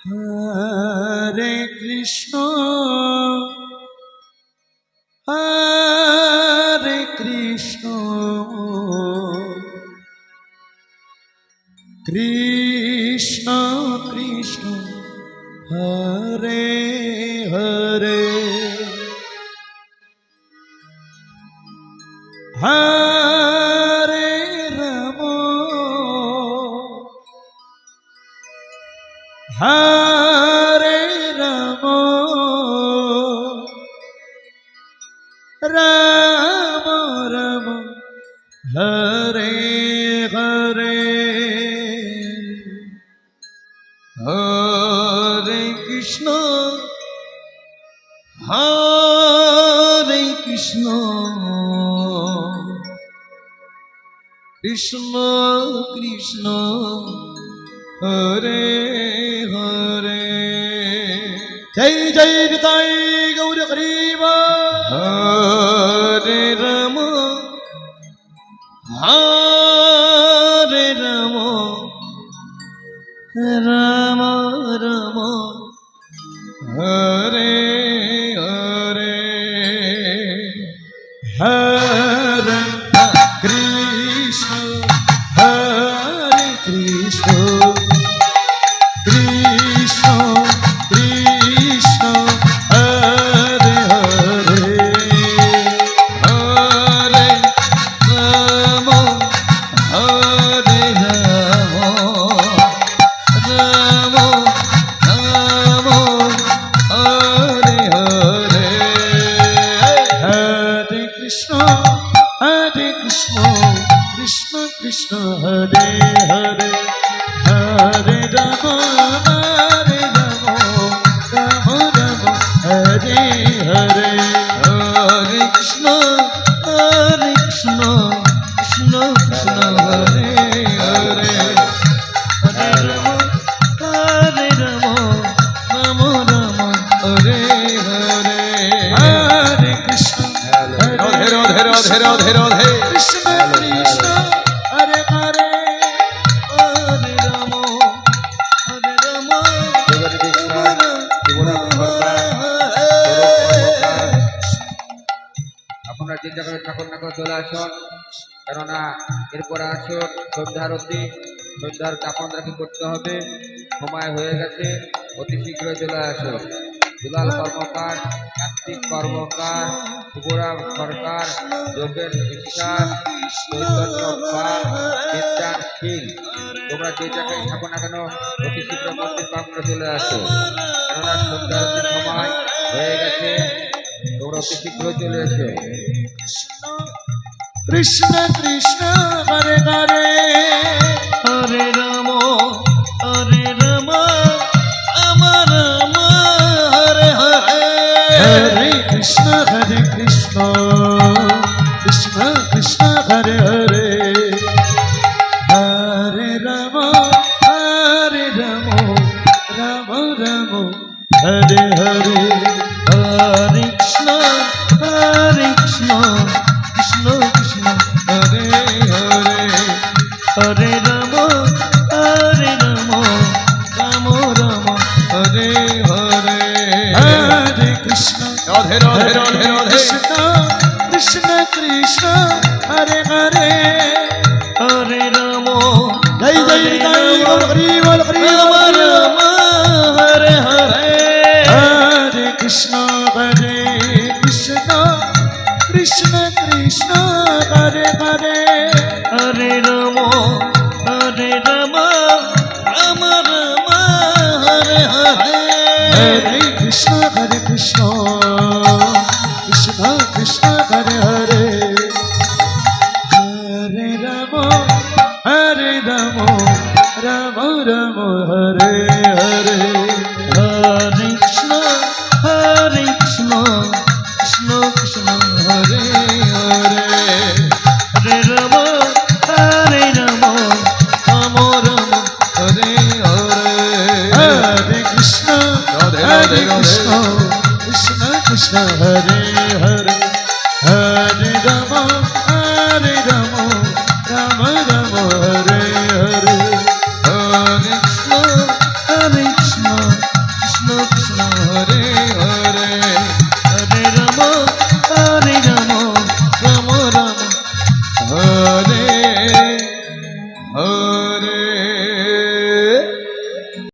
Hare Krishna, Hare Krishna, Krishna Krishna, Hare Hare, Hare Rama, Hare Rama, Rama Rama, Hare Hare, Hare Krishna, Hare Krishna, Krishna Krishna, Hare Hare. Jai Jai Nitai Gaur Hariva. Hare Rama, Hare Rama, Rama Rama, Hare Hare, Hare Krishna, Hare Krishna, Krishna Krishna, Hare Hare, Hare Rama, Hare Rama, Rama Rama, Hare Hare, Hare Krishna, Hare Krishna, Krishna Krishna, Hare Hare, Hare Rama, Hare Rama, Rama Rama, Hare Hare, Hare Krishna, Hare Krishna, Krishna Krishna, Hare Hare, Hare Rama, Hare Rama, Rama Rama, Hare Hare, Hare Krishna, Hare Radhe Radhe Radhe Radhe, Krishna Krishna, Hare Hare, Hare Rama, Hare Rama, আপনারা চিন্তা করে ঠাকুর না করে চলে আসুন, কেননা এরপরে আসুন সন্ধ্যার অবধি। সন্ধ্যার আপনাদেরকে করতে হবে, সময় হয়ে গেছে, অতি শীঘ্রই চলে আসুন। দুলাল কর্মকার, কার্তিক কর্মকার, শুভরাম সরকার, যোগেশ বিশ্বাস, চৈতন্য পাল, বিদ্যান সিং, তোমরা যে জায়গায় থাকো না কেন অতি শীঘ্র মন্দির প্রাঙ্গণে চলে আসো, কেননা সন্ধ্যার অবধি সময় হয়ে গেছে, তোমরা অতি শীঘ্রই চলে এসো। Krishna Krishna, Hare Hare, Hare Rama, Hare Rama, Rama Rama, Hare Hare, Hare Krishna, Hare Krishna, Krishna Krishna, Hare Hare, Hare Rama, Hare Rama, Rama Rama, Hare Hare, Hare Krishna, Hare Krishna, Krishna Krishna, Hare Hare, Hare Rama, Hare Rama, Rama Rama, Hare Hare, Hare Krishna, Radhe Radhe Radhe Radhe, Krishna Krishna, Hare Hare, Hare Rama, Jai Jai Nitai Gaur Hariva, Rama Rama, Hare Hare, Hare Krishna, Hare Krishna, Krishna Krishna, Hare Hare, Hare Rama, Hare Rama, Rama Rama, Hare Hare, Hare Krishna, Hare Krishna, Krishna Krishna, Hare Hare, Hare Rama, Hare Rama, Rama Rama, Hare Hare, Hare Krishna, Hare Krishna, Krishna Krishna, Hare Hare, Hare Rama, Hare Rama, Rama Rama, Hare Hare, Hare Krishna, Hare Krishna, Krishna Krishna, Hare Hare.